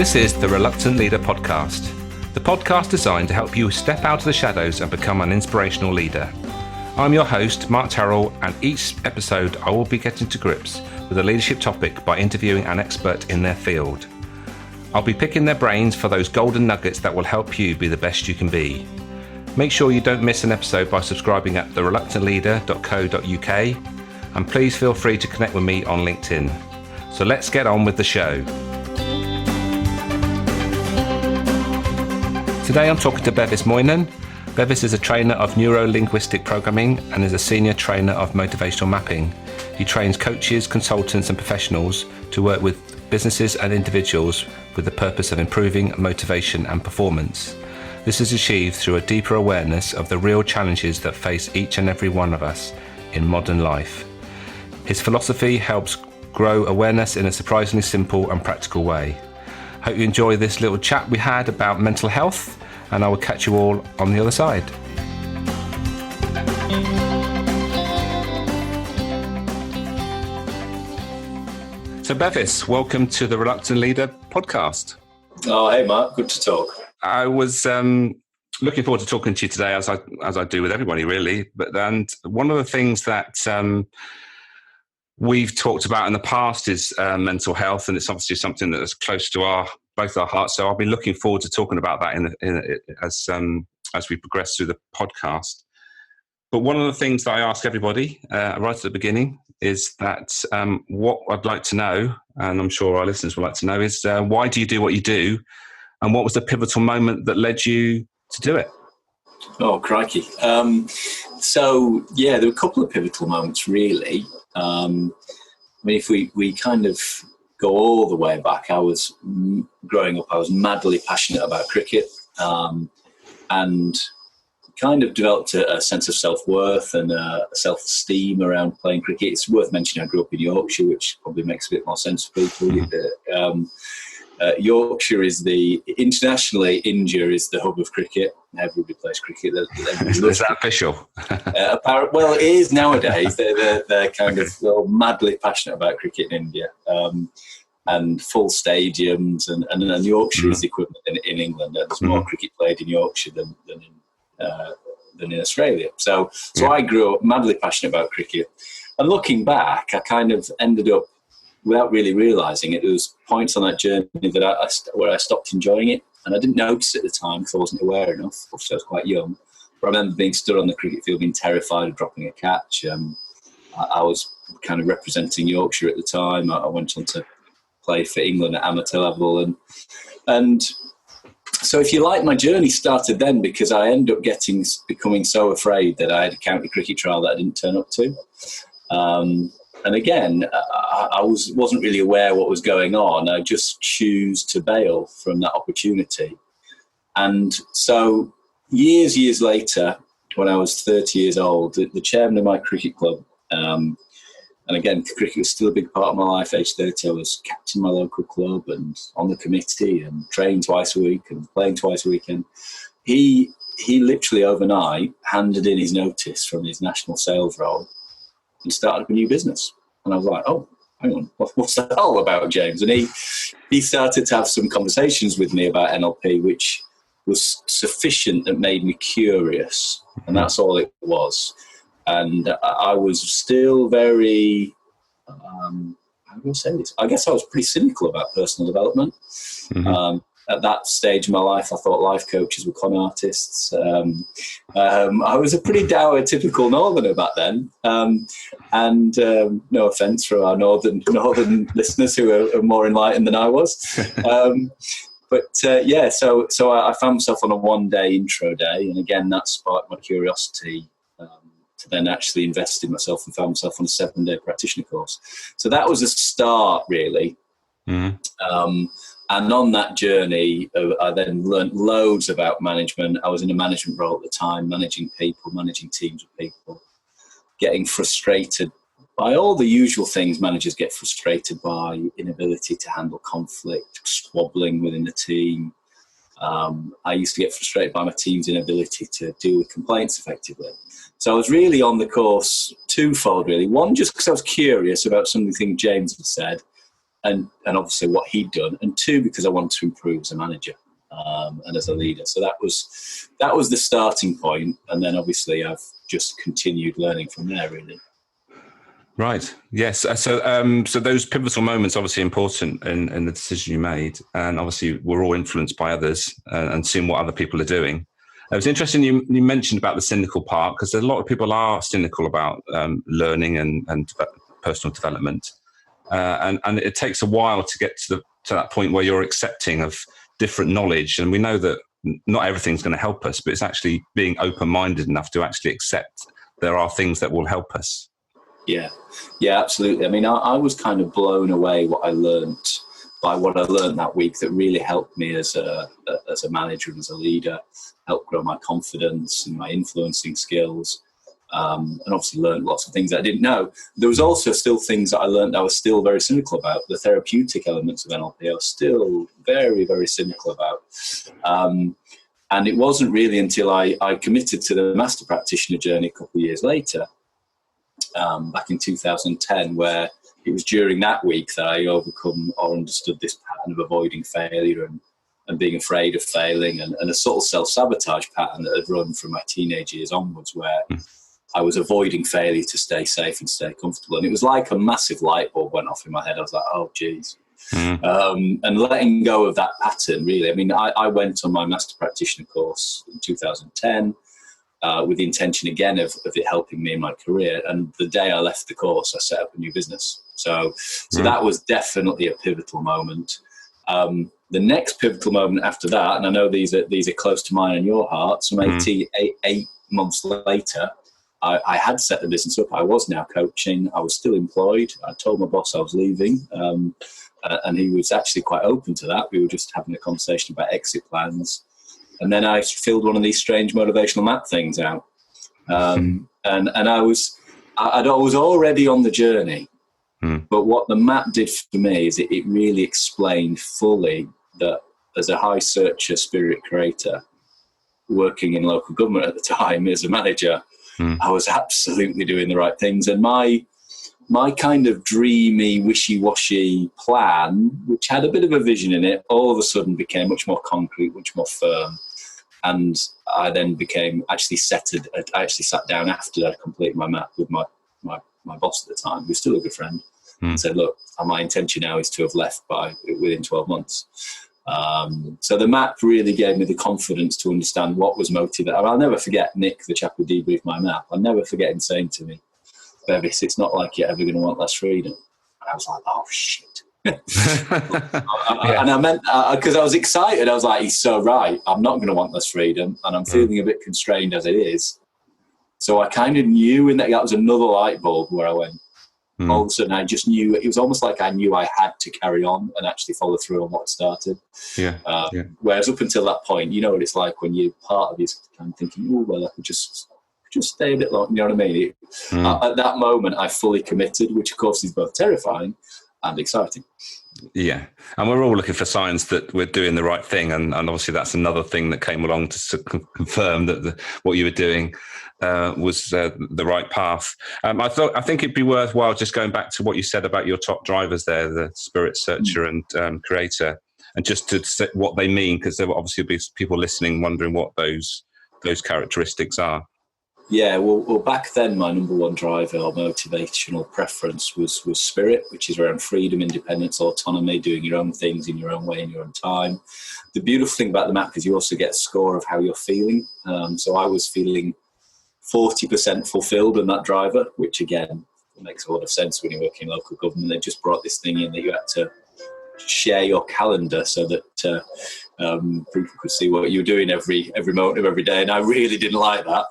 This is the Reluctant Leader podcast, the podcast designed to help you step out of the shadows and become an inspirational leader. I'm your host, Mark Terrell, and each episode I will be getting to grips with a leadership topic by interviewing an expert in their field. I'll be picking their brains for those golden nuggets that will help you be the best you can be. Make sure you don't miss an episode by subscribing at thereluctantleader.co.uk, and please feel free to connect with me on LinkedIn. So let's get on with the show. Today I'm talking to Bevis Moynan. Bevis is a trainer of neuro-linguistic programming and is a senior trainer of motivational mapping. He trains coaches, consultants and professionals to work with businesses and individuals with the purpose of improving motivation and performance. This is achieved through a deeper awareness of the real challenges that face each and every one of us in modern life. His philosophy helps grow awareness in a surprisingly simple and practical way. Hope you enjoy this little chat we had about mental health, and I will catch you all on the other side. So Bevis, welcome to the Reluctant Leader podcast. Oh, hey Mark, good to talk. I was looking forward to talking to you today, as I do with everybody really. And one of the things that we've talked about in the past is mental health, and it's obviously something that is close to both our hearts. So I'll be looking forward to talking about that as we progress through the podcast. But one of the things that I ask everybody right at the beginning is that what I'd like to know, and I'm sure our listeners would like to know, is why do you do what you do, and what was the pivotal moment that led you to do it? Oh, crikey. So, yeah, there were a couple of pivotal moments, really. I mean, if we kind of go all the way back, growing up, I was madly passionate about cricket, and kind of developed a sense of self-worth and self-esteem around playing cricket. It's worth mentioning I grew up in Yorkshire, which probably makes a bit more sense for people. Yorkshire is internationally, India is the hub of cricket. Everybody plays cricket. Is that official? Well, it is nowadays. They're kind of madly passionate about cricket in India, and full stadiums. And Yorkshire is the equivalent in England. There's more cricket played in Yorkshire than in Australia. So I grew up madly passionate about cricket. And looking back, I kind of ended up, without really realising it, there was points on that journey that where I stopped enjoying it. And I didn't notice at the time because I wasn't aware enough. Obviously, I was quite young. But I remember being stood on the cricket field, being terrified of dropping a catch. I was kind of representing Yorkshire at the time. I went on to play for England at amateur level. And so, if you like, my journey started then because I ended up becoming so afraid that I had a county cricket trial that I didn't turn up to. And again, I wasn't really aware what was going on. I just chose to bail from that opportunity. And so years later, when I was 30 years old, the chairman of my cricket club, and again, cricket was still a big part of my life. Age 30, I was captain of my local club and on the committee and trained twice a week and playing twice a weekend. He literally overnight handed in his notice from his national sales role and started up a new business. And I was like, oh, hang on, what's that all about, James? And he started to have some conversations with me about NLP, which was sufficient that made me curious. And that's all it was. And I was still very, how do I say this? I guess I was pretty cynical about personal development. Mm-hmm. At that stage of my life, I thought life coaches were con artists. I was a pretty dour, typical northerner back then. And no offence for our northern listeners who are more enlightened than I was. So I found myself on a one-day intro day. And again, that sparked my curiosity to then actually invest in myself and found myself on a 7-day practitioner course. So that was a start, really. Mm-hmm. And on that journey, I then learned loads about management. I was in a management role at the time, managing people, managing teams of people, getting frustrated by all the usual things managers get frustrated by: inability to handle conflict, squabbling within the team. I used to get frustrated by my team's inability to deal with complaints effectively. So I was really on the course twofold, really. One, just because I was curious about something James had said, and obviously what he'd done, and two, because I wanted to improve as a manager and as a leader. So that was the starting point, and then obviously I've just continued learning from there, really. Right. Yes. So those pivotal moments obviously important in the decision you made, and obviously we're all influenced by others and seeing what other people are doing. It was interesting you mentioned about the cynical part, because a lot of people are cynical about learning and personal development, and it takes a while to get to that point where you're accepting of different knowledge, and we know that not everything's going to help us, but it's actually being open-minded enough to actually accept there are things that will help us. Yeah, absolutely. I mean, I was kind of blown away by what I learned that week that really helped me as a manager and as a leader, helped grow my confidence and my influencing skills, and obviously learned lots of things that I didn't know. There was also still things that I learned I was still very cynical about. The therapeutic elements of NLP I was still very, very cynical about. And it wasn't really until I committed to the master practitioner journey a couple of years later, back in 2010, where it was during that week that I overcome or understood this pattern of avoiding failure and being afraid of failing, and a sort of self-sabotage pattern that had run from my teenage years onwards, where I was avoiding failure to stay safe and stay comfortable. And it was like a massive light bulb went off in my head. I was like, oh, geez. And letting go of that pattern, really. I mean, I went on my master practitioner course in 2010, with the intention again of it helping me in my career. And the day I left the course, I set up a new business. So that was definitely a pivotal moment. The next pivotal moment after that, and I know these are close to mine and your heart, some 8 months later, I had set the business up. I was now coaching. I was still employed. I told my boss I was leaving, and he was actually quite open to that. We were just having a conversation about exit plans. And then I filled one of these strange motivational map things out. And I was already on the journey. But what the map did for me is it really explained fully that as a high searcher spirit creator, working in local government at the time as a manager, I was absolutely doing the right things. And my kind of dreamy, wishy-washy plan, which had a bit of a vision in it, all of a sudden became much more concrete, much more firm. And I then I actually sat down after I'd completed my map with my boss at the time, who's still a good friend, and said, look, my intention now is to have left within 12 months. So the map really gave me the confidence to understand what was motivating. I'll never forget Nick, the chap who debriefed my map. I'll never forget him saying to me, Bevis, it's not like you're ever going to want less freedom. And I was like, oh, shit. And I meant, because I was excited, I was like, he's so right. I'm not going to want less freedom, and I'm feeling a bit constrained as it is. So I kind of knew, and that was another light bulb where I went, all of a sudden I just knew, it was almost like I knew I had to carry on and actually follow through on what started. Whereas up until that point, you know what it's like when you're part of this kind of thinking, oh, well, I could just stay a bit long, you know what I mean? At that moment, I fully committed, which of course is both terrifying and exciting. Yeah, and we're all looking for signs that we're doing the right thing, and obviously that's another thing that came along to confirm that what you were doing was the right path. I think it'd be worthwhile just going back to what you said about your top drivers there, the spirit searcher and creator, and just to say what they mean, because there will obviously be people listening wondering what those characteristics are. Yeah, well, back then my number one driver or motivational preference was spirit, which is around freedom, independence, autonomy, doing your own things in your own way, in your own time. The beautiful thing about the map is you also get a score of how you're feeling. So I was feeling 40% fulfilled in that driver, which again makes a lot of sense when you work in local government. They just brought this thing in that you had to share your calendar so that people could see what you were doing every moment of every day, and I really didn't like that.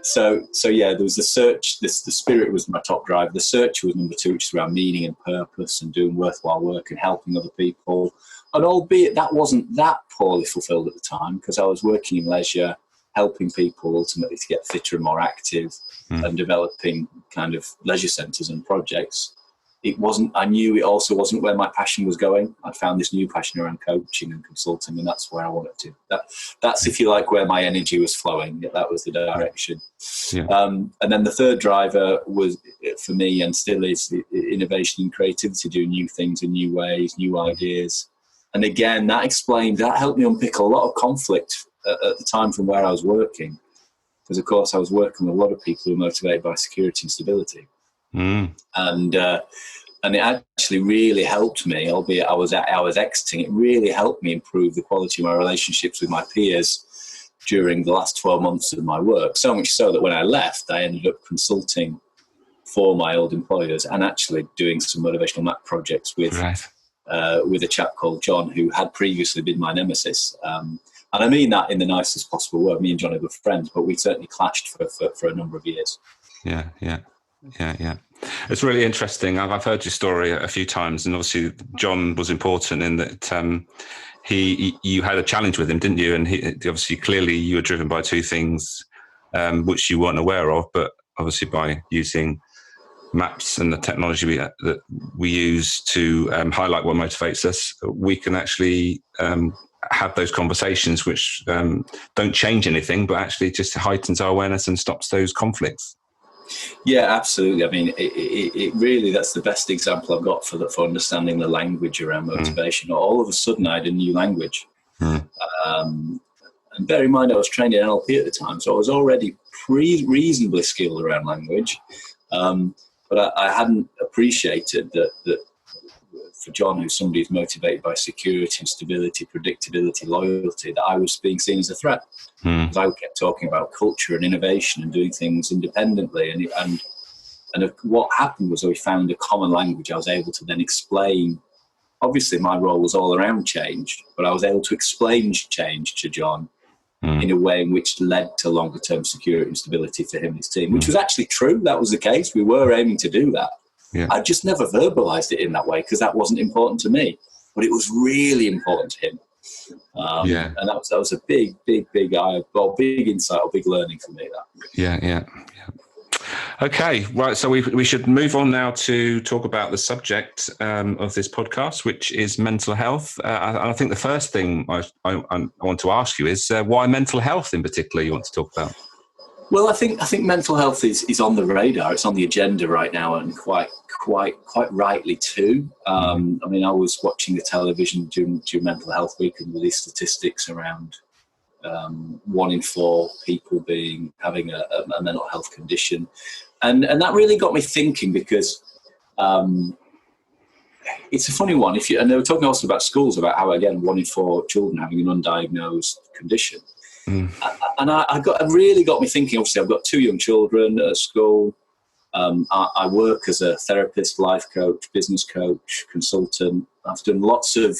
So yeah, there was the search. The spirit was my top driver. The search was number two, which is around meaning and purpose and doing worthwhile work and helping other people. And albeit that wasn't that poorly fulfilled at the time, because I was working in leisure, helping people ultimately to get fitter and more active, and developing kind of leisure centres and projects. I knew it also wasn't where my passion was going. I'd found this new passion around coaching and consulting, and that's where I wanted to. That's, if you like, where my energy was flowing. That was the direction. Yeah. And then the third driver was, for me, and still is, innovation and creativity, doing new things in new ways, new ideas. And again, that helped me unpick a lot of conflict at the time from where I was working. Because, of course, I was working with a lot of people who were motivated by security and stability. And it actually really helped me, albeit I was exiting, it really helped me improve the quality of my relationships with my peers during the last 12 months of my work. So much so that when I left, I ended up consulting for my old employers and actually doing some motivational map projects with a chap called John, who had previously been my nemesis. And I mean that in the nicest possible way. Me and John are good friends, but we certainly clashed for a number of years. Yeah. It's really interesting. I've heard your story a few times, and obviously John was important in that you had a challenge with him, didn't you? And obviously, clearly, you were driven by two things which you weren't aware of, but obviously by using maps and the technology that we use to highlight what motivates us, we can actually have those conversations which don't change anything, but actually just heightens our awareness and stops those conflicts. Yeah, absolutely. I mean, it really, that's the best example I've got for understanding the language around motivation. All of a sudden, I had a new language. And bear in mind, I was trained in NLP at the time, so I was already reasonably skilled around language. But I hadn't appreciated that for John, who's somebody who's motivated by security and stability, predictability, loyalty, that I was being seen as a threat. Because I kept talking about culture and innovation and doing things independently. And what happened was we found a common language. I was able to then explain. Obviously, my role was all around change, but I was able to explain change to John in a way in which led to longer term security and stability for him and his team, which was actually true. That was the case. We were aiming to do that. Yeah. I just never verbalized it in that way because that wasn't important to me, but it was really important to him. And that was a big insight or big learning for me. That. Yeah. Okay, right. So we should move on now to talk about the subject of this podcast, which is mental health. I think the first thing I want to ask you is why mental health in particular you want to talk about? Well, I think mental health is on the radar. It's on the agenda right now, and quite rightly too. I mean, I was watching the television during Mental Health Week and released statistics around 1 in 4 people having a mental health condition, and that really got me thinking because it's a funny one. And they were talking also about schools, about how again 1 in 4 children having an undiagnosed condition. And it really got me thinking. Obviously, I've got 2 young children at school. I work as a therapist, life coach, business coach, consultant. I've done lots of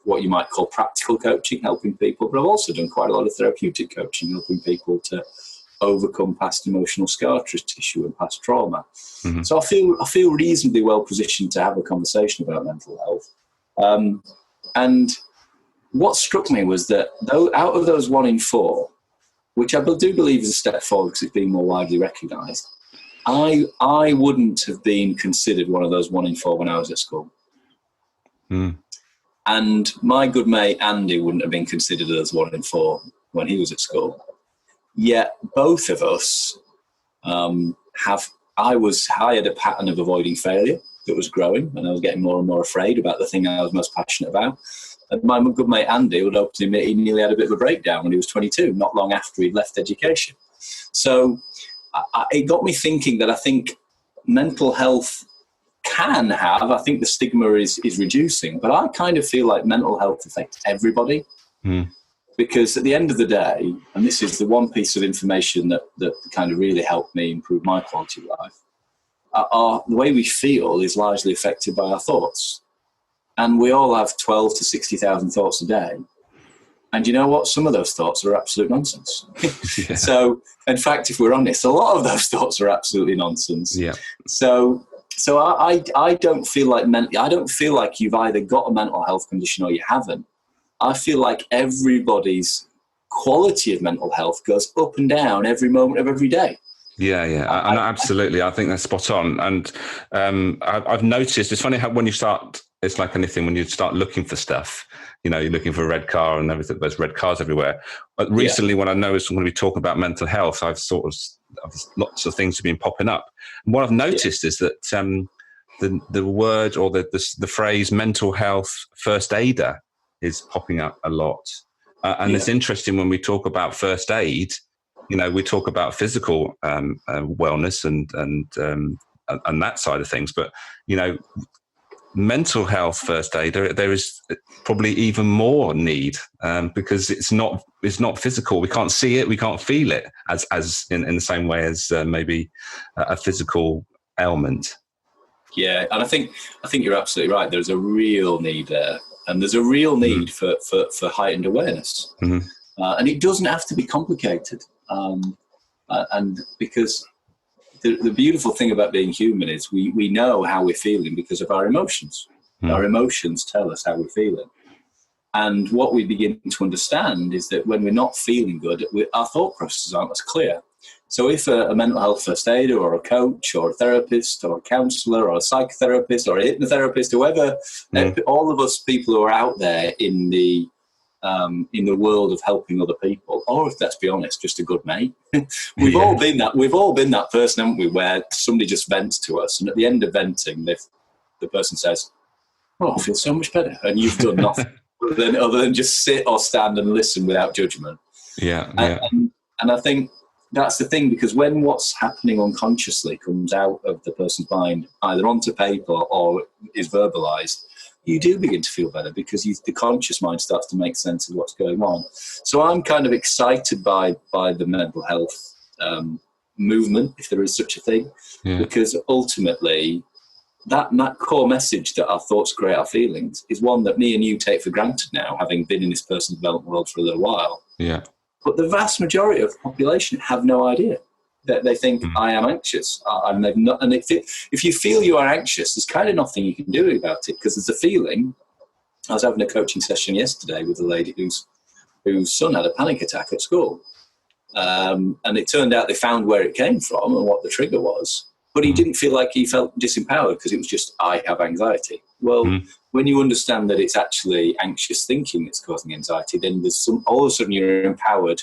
what you might call practical coaching, helping people, but I've also done quite a lot of therapeutic coaching, helping people to overcome past emotional scar tissue and past trauma. So I feel reasonably well positioned to have a conversation about mental health. And what struck me was that out of those 1 in 4, which I do believe is a step forward because it's being more widely recognised, I wouldn't have been considered one of those 1 in 4 when I was at school. And my good mate Andy wouldn't have been considered as 1 in 4 when he was at school. Yet both of us I had a pattern of avoiding failure that was growing, and I was getting more and more afraid about the thing I was most passionate about. And my good mate Andy would openly admit he nearly had a bit of a breakdown when he was 22, not long after he'd left education. So it got me thinking that I think mental health can have, I think the stigma is reducing, but I kind of feel like mental health affects everybody. Because at the end of the day, and this is the one piece of information that kind of really helped me improve my quality of life, the way we feel is largely affected by our thoughts. And we all have 12 to 60,000 thoughts a day. And you know what? Some of those thoughts are absolute nonsense. Yeah. So, in fact, if we're honest, a lot of those thoughts are absolutely nonsense. Yeah. So I don't feel like you've either got a mental health condition or you haven't. I feel like everybody's quality of mental health goes up and down every moment of every day. Yeah, and absolutely. I think that's spot on. And I've noticed, it's funny how when you start, it's like anything, when you start looking for stuff, you're looking for a red car and everything, there's red cars everywhere. But recently, when I noticed I'm going to be talking about mental health, I've lots of things have been popping up. And what I've noticed is that the word or the phrase mental health first aider is popping up a lot. And it's interesting when we talk about first aid, we talk about physical wellness and that side of things, but mental health first aid, there is probably even more need because it's not physical. We can't see it, we can't feel it as in the same way as maybe a physical ailment. Yeah, and I think you're absolutely right. There's a real need there, and there's a real need for heightened awareness, and it doesn't have to be complicated. And because the beautiful thing about being human is we know how we're feeling because of our emotions. Our emotions tell us how we're feeling. And what we begin to understand is that when we're not feeling good, our thought processes aren't as clear. So if a mental health first aider or a coach or a therapist or a counsellor or a psychotherapist or a hypnotherapist, whoever, all of us people who are out there in the world of helping other people, or if let's be honest, just a good mate. We've all been that person, haven't we, where somebody just vents to us, and at the end of venting, the person says, "Oh, I feel so much better," and you've done nothing other than just sit or stand and listen without judgment. And I think that's the thing, because when what's happening unconsciously comes out of the person's mind, either onto paper or is verbalized, you do begin to feel better because the conscious mind starts to make sense of what's going on. So I'm kind of excited by the mental health movement, if there is such a thing, because ultimately that core message that our thoughts create our feelings is one that me and you take for granted now, having been in this personal development world for a little while. Yeah. But the vast majority of the population have no idea. That they think I am anxious, and they've not. And if you feel you are anxious, there's kind of nothing you can do about it, because there's a feeling. I was having a coaching session yesterday with a lady whose son had a panic attack at school, and it turned out they found where it came from and what the trigger was. But he didn't feel like he felt disempowered because it was just, I have anxiety. Well, when you understand that it's actually anxious thinking that's causing anxiety, then there's all of a sudden you're empowered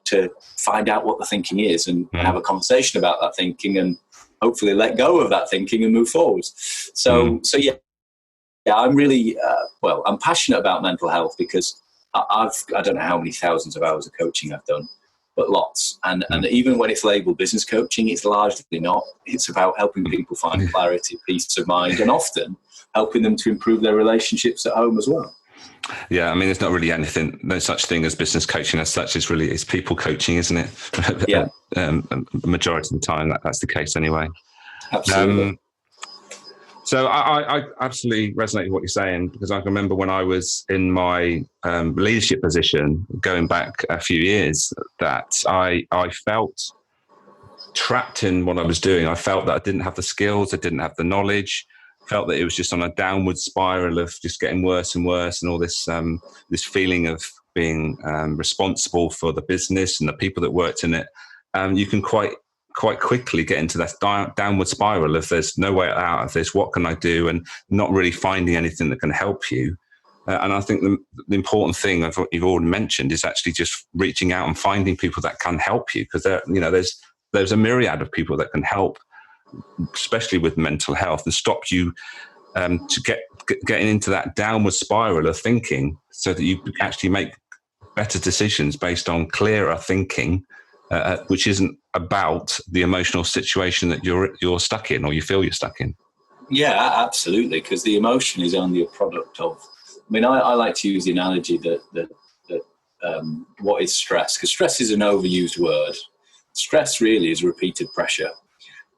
to find out what the thinking is and have a conversation about that thinking and hopefully let go of that thinking and move forward. So I'm really, I'm passionate about mental health because I don't know how many thousands of hours of coaching I've done, but lots. And even when it's labelled business coaching, it's largely not. It's about helping people find clarity, peace of mind, and often helping them to improve their relationships at home as well. Yeah, I mean, there's not really no such thing as business coaching as such. It's people coaching, isn't it? Yeah. Majority of the time, that's the case anyway. Absolutely. So I absolutely resonate with what you're saying, because I can remember when I was in my leadership position, going back a few years, that I felt trapped in what I was doing. I felt that I didn't have the skills, I didn't have the knowledge. Felt that it was just on a downward spiral of just getting worse and worse, and all this this feeling of being responsible for the business and the people that worked in it. You can quite quickly get into that downward spiral of there's no way out of this. What can I do? And not really finding anything that can help you. And I think the important thing of what you've already mentioned is actually just reaching out and finding people that can help you, because there's a myriad of people that can help, especially with mental health, and stop you to getting into that downward spiral of thinking, so that you actually make better decisions based on clearer thinking, which isn't about the emotional situation that you're stuck in, or you feel you're stuck in. Yeah, absolutely, because the emotion is only a product of. I mean, I like to use the analogy that what is stress? Because stress is an overused word. Stress really is repeated pressure.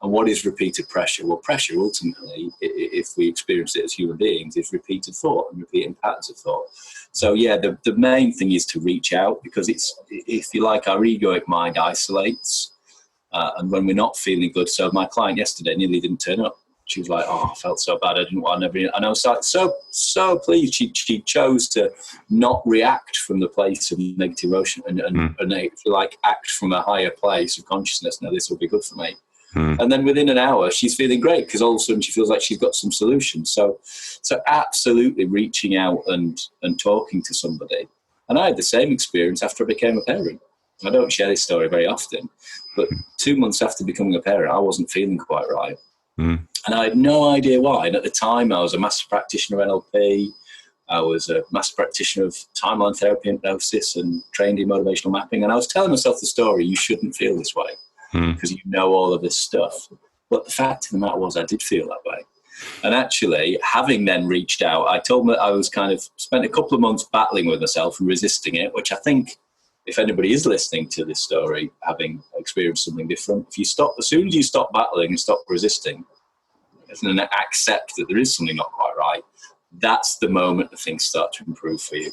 And what is repeated pressure? Well, pressure ultimately, if we experience it as human beings, is repeated thought and repeating patterns of thought. So yeah, the main thing is to reach out, because it's, if you like, our egoic mind isolates. And when we're not feeling good, so my client yesterday nearly didn't turn up. She was like, "Oh, I felt so bad. I didn't want to never." And I was like, so pleased. She chose to not react from the place of negative emotion and if you like, act from a higher place of consciousness. Now, this will be good for me. And then within an hour, she's feeling great because all of a sudden she feels like she's got some solutions. So absolutely reaching out and talking to somebody. And I had the same experience after I became a parent. I don't share this story very often, but 2 months after becoming a parent, I wasn't feeling quite right. And I had no idea why. And at the time, I was a master practitioner of NLP. I was a master practitioner of timeline therapy and hypnosis and trained in motivational mapping. And I was telling myself the story, you shouldn't feel this way because you know all of this stuff. But the fact of the matter was I did feel that way. And actually, having then reached out, I told them that I was kind of spent a couple of months battling with myself and resisting it, which I think if anybody is listening to this story, having experienced something different, as soon as you stop battling and stop resisting and accept that there is something not quite right, that's the moment that things start to improve for you.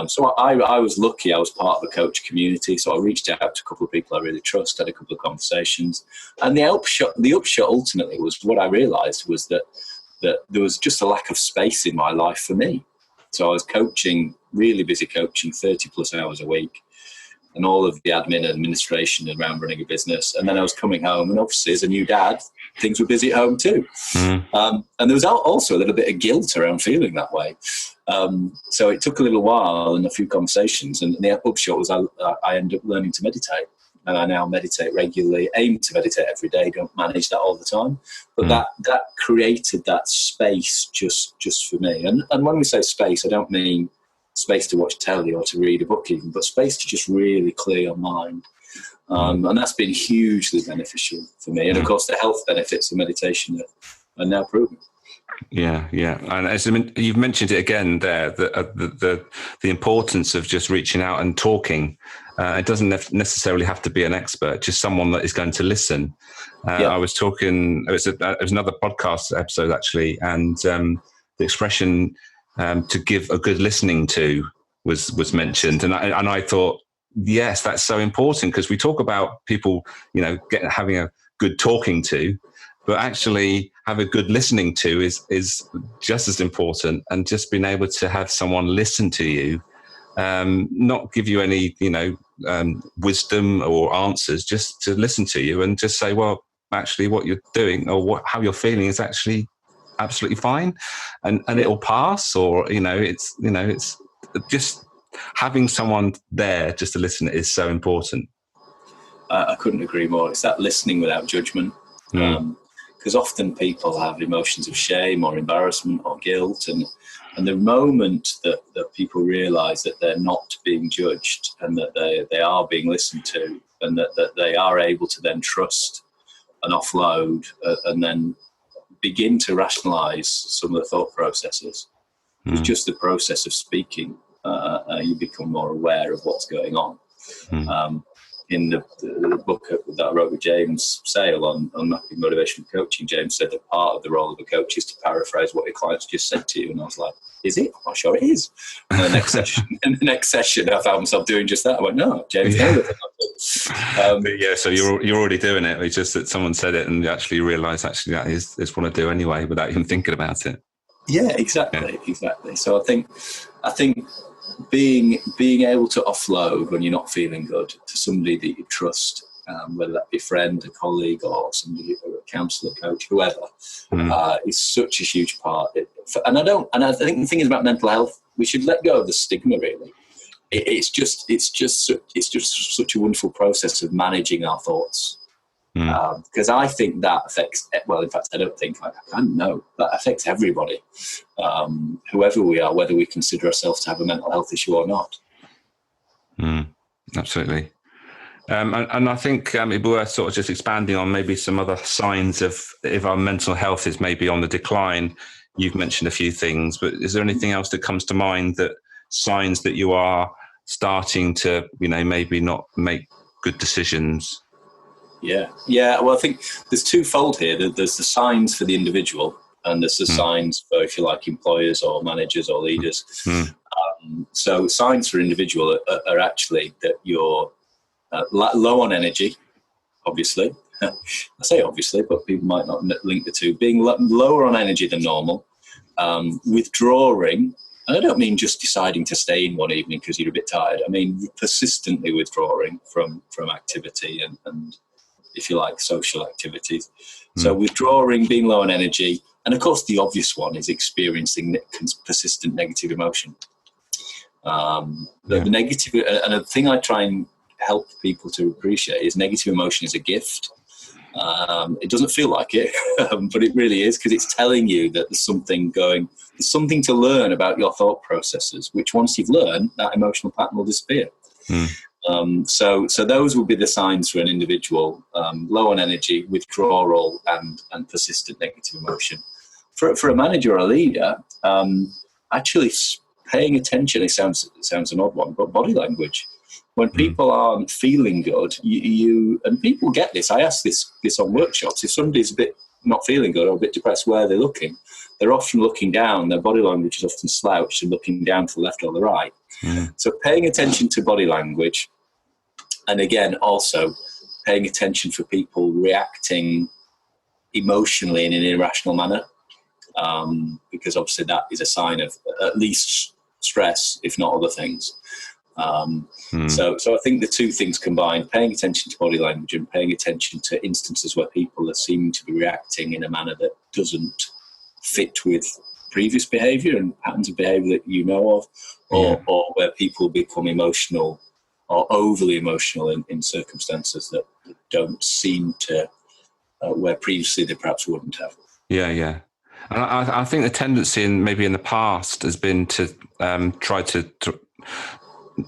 So I was lucky. I was part of a coach community. So I reached out to a couple of people I really trust, had a couple of conversations. And the upshot ultimately was what I realized was that there was just a lack of space in my life for me. So I was really busy coaching 30 plus hours a week and all of the admin and administration around running a business. And then I was coming home and obviously as a new dad, things were busy at home too. And there was also a little bit of guilt around feeling that way. So it took a little while and a few conversations. And the upshot was I ended up learning to meditate. And I now meditate regularly, aim to meditate every day, don't manage that all the time. But that created that space just for me. And when we say space, I don't mean space to watch telly or to read a book even, but space to just really clear your mind. And that's been hugely beneficial for me. And of course, the health benefits of meditation are now proven. Yeah. And as you've mentioned it again there, the importance of just reaching out and talking. It doesn't necessarily have to be an expert, just someone that is going to listen. I was talking, it was another podcast episode actually, and the expression to give a good listening to was mentioned. And I thought, yes, that's so important because we talk about people, having a good talking to, but actually have a good listening to is just as important. And just being able to have someone listen to you, not give you any, wisdom or answers, just to listen to you and just say, well, actually what you're doing or how you're feeling is actually absolutely fine. And it'll pass, or, it's just having someone there just to listen is so important. I couldn't agree more. It's that listening without judgment. Because often people have emotions of shame or embarrassment or guilt. And the moment that people realise that they're not being judged and that they are being listened to and that they are able to then trust and offload and then begin to rationalise some of the thought processes. It's just the process of speaking. You become more aware of what's going on. In the book that I wrote with James Sale on mapping motivational coaching, James said that part of the role of a coach is to paraphrase what your clients just said to you. And I was like, is it? I'm not sure it is. And the next session, I found myself doing just that. I went, no, James, so you're already doing it. It's just that someone said it and you actually realise actually that is what I do anyway without even thinking about it. Yeah, exactly. So I think being able to offload when you're not feeling good to somebody that you trust, whether that be a friend, a colleague, or somebody, or a counsellor, coach, whoever, is such a huge part. And I think the thing is about mental health, we should let go of the stigma. Really, it's just such a wonderful process of managing our thoughts. Because I think that affects, well, in fact, I don't think, I know, that affects everybody, whoever we are, whether we consider ourselves to have a mental health issue or not. Absolutely. And I think it'd be worth sort of just expanding on maybe some other signs of if our mental health is maybe on the decline. You've mentioned a few things, but is there anything else that comes to mind that signs that you are starting to, maybe not make good decisions? Yeah. Well, I think there's twofold here. There's the signs for the individual, and there's the signs for, if you like, employers or managers or leaders. So signs for individual are actually that you're low on energy, obviously, I say obviously, but people might not link the two, being lower on energy than normal, withdrawing, and I don't mean just deciding to stay in one evening because you're a bit tired. I mean persistently withdrawing from activity and, if you like, social activities. So withdrawing, being low on energy, and of course the obvious one is experiencing persistent negative emotion. The negative, and a thing I try and help people to appreciate is negative emotion is a gift. It doesn't feel like it, but it really is, because it's telling you that there's something to learn about your thought processes, which once you've learned, that emotional pattern will disappear. So those would be the signs for an individual: low on energy, withdrawal, and persistent negative emotion. For a manager or a leader, actually paying attention, it sounds an odd one, but body language. When people aren't feeling good, you and people get this. I ask this on workshops. If somebody's a bit not feeling good or a bit depressed, where are they looking? They're often looking down. Their body language is often slouched and looking down to the left or the right. So paying attention to body language, and again, also paying attention for people reacting emotionally in an irrational manner, because obviously that is a sign of at least stress, if not other things. So I think the two things combined, paying attention to body language and paying attention to instances where people are seeming to be reacting in a manner that doesn't fit with previous behaviour and patterns of behaviour that you know of, or where people become emotional or overly emotional in circumstances that don't seem to, where previously they perhaps wouldn't have. Yeah. And I think the tendency in the past has been to try to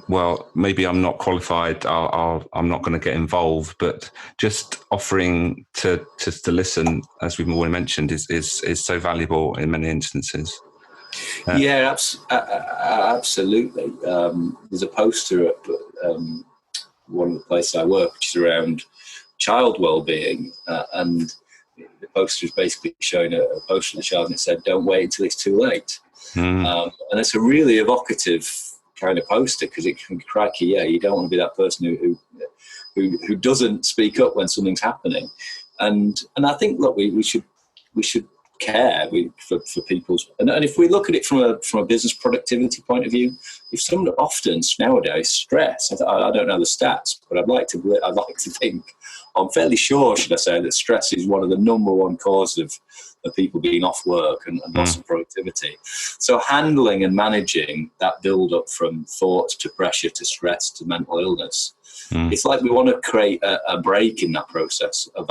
well, maybe I'm not qualified, I'm not going to get involved, but just offering to listen, as we've already mentioned, is so valuable in many instances. Absolutely. There's a poster at one of the places I work, which is around child well-being, and the poster is basically showing a poster of the child, and it said, "Don't wait until it's too late." And it's a really evocative kind of poster, because it can crikey, you don't want to be that person who doesn't speak up when something's happening, and I think, look, we should care for people's, and if we look at it from a business productivity point of view, if someone often nowadays stress, I don't know the stats, but I'd like to think, I'm fairly sure, should I say, that stress is one of the number one causes of people being off work and loss of productivity. So handling and managing that build up from thoughts to pressure to stress to mental illness, it's like we want to create a break in that process, a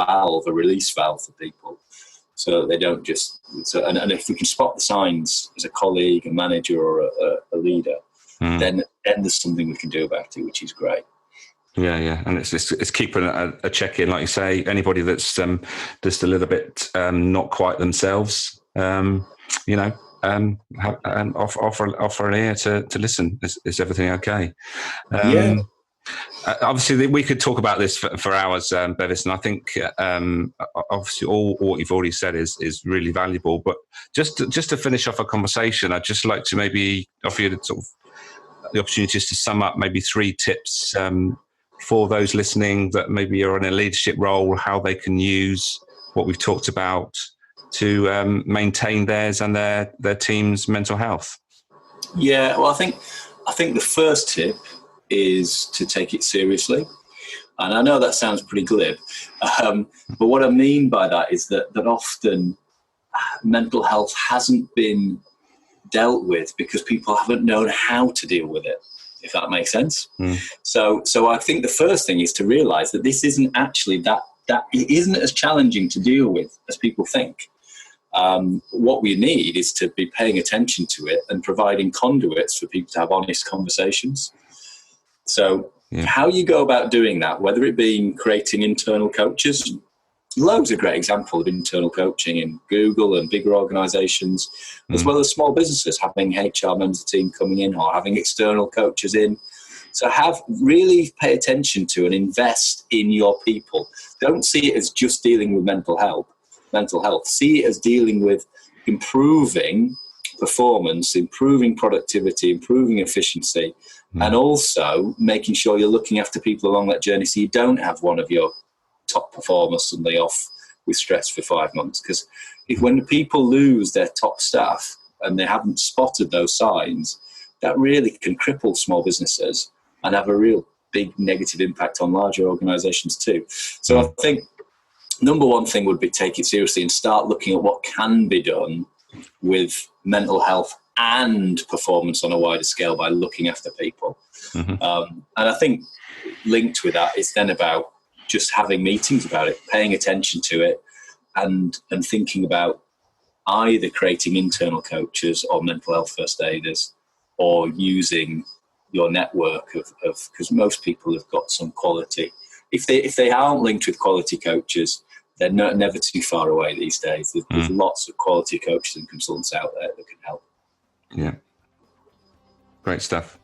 release valve for people, so that they don't just. And if we can spot the signs as a colleague, a manager, or a leader, then there's something we can do about it, which is great. Yeah, and it's keeping a check in, like you say. Anybody that's just a little bit not quite themselves, offer an ear to listen. Is everything okay? Obviously, we could talk about this for hours, Bevis, and I think obviously all what you've already said is really valuable. But just to finish off a conversation, I'd just like to maybe offer you the opportunity just to sum up maybe 3 tips for those listening that maybe are in a leadership role, how they can use what we've talked about to maintain theirs and their team's mental health. Yeah, well, I think the first tip is to take it seriously. And I know that sounds pretty glib, but what I mean by that is that often mental health hasn't been dealt with because people haven't known how to deal with it, if that makes sense. So I think the first thing is to realize that this isn't actually that it isn't as challenging to deal with as people think. What we need is to be paying attention to it and providing conduits for people to have honest conversations. So how you go about doing that, whether it be creating internal coaches, loads of great examples of internal coaching in Google and bigger organizations, as well as small businesses having HR members of the team coming in or having external coaches in. So really pay attention to and invest in your people. Don't see it as just dealing with mental health. See it as dealing with improving performance, improving productivity, improving efficiency, and also making sure you're looking after people along that journey so you don't have one of your top performer suddenly off with stress for 5 months. Because when people lose their top staff and they haven't spotted those signs, that really can cripple small businesses and have a real big negative impact on larger organisations too. So I think number one thing would be take it seriously and start looking at what can be done with mental health and performance on a wider scale by looking after people. And I think linked with that is then about just having meetings about it, paying attention to it, and thinking about either creating internal coaches or mental health first aiders, or using your network of because most people have got some quality. If they aren't linked with quality coaches, they're never too far away these days. There's lots of quality coaches and consultants out there that can help. Yeah, great stuff.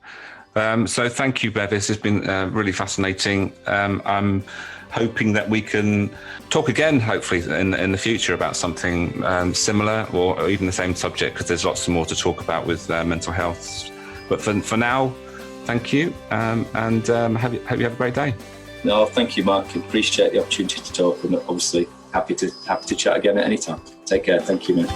So thank you, Bevis. It's been really fascinating. I'm hoping that we can talk again, hopefully, in the future about something similar or even the same subject, because there's lots more to talk about with mental health. But for now, thank you, and hope you have a great day. No, thank you, Mark. Appreciate the opportunity to talk, and obviously happy to chat again at any time. Take care. Thank you, mate.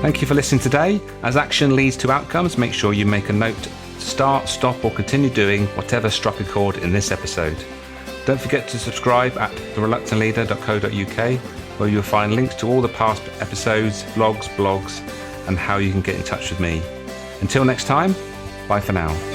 Thank you for listening today. As action leads to outcomes, make sure you make a note to start, stop, or continue doing whatever struck a chord in this episode. Don't forget to subscribe at thereluctantleader.co.uk, where you'll find links to all the past episodes, blogs, and how you can get in touch with me. Until next time, bye for now.